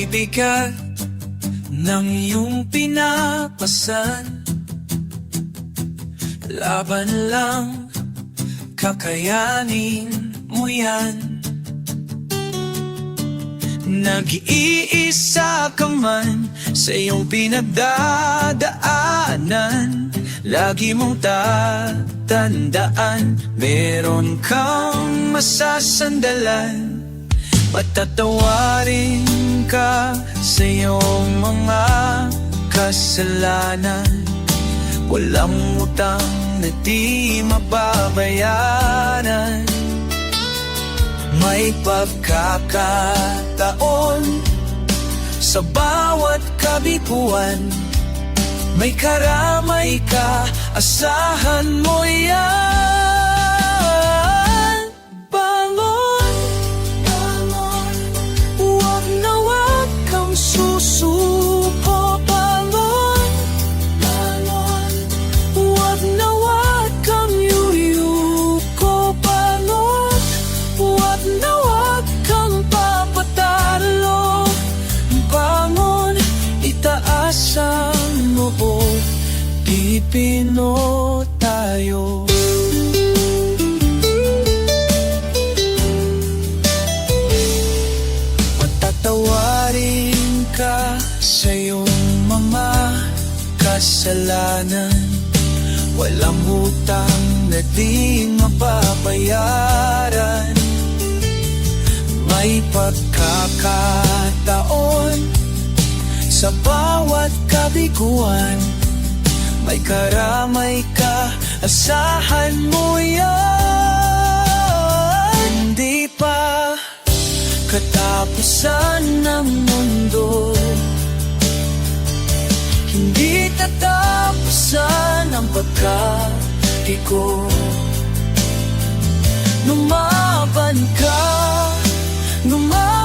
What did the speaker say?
bigat ng iyong pinapasan. Laban lang, kakayanin mo yan. Nag-iisa ka man sa iyong pinagdadaanan. Lagi mong tatandaan, meron kang masasandalan. Patatawarin ka sa iyong mga kasalanan. Walang utang na di mababayaran. May pagkakataon sa bawat kabiguan. May karamay ka, asahan mo yan. Bangon, bangon, huwag na huwag kang susuko. Bangon, bangon, huwag na huwag kang yuyuko. Bangon, huwag na huwag kang papatalo. Bangon, itaas ang noo, Pilipino tayo. Patatawarin ka sa iyong mga kasalanan. Walang utang na di mababayaran. May pagkakataon sa bawat kabiguan. May karamay ka, asahan mo yan. Hindi pa katapusan ng mundo, hindi tatapusan ang pagkatigo. Lumaban ka, lumaban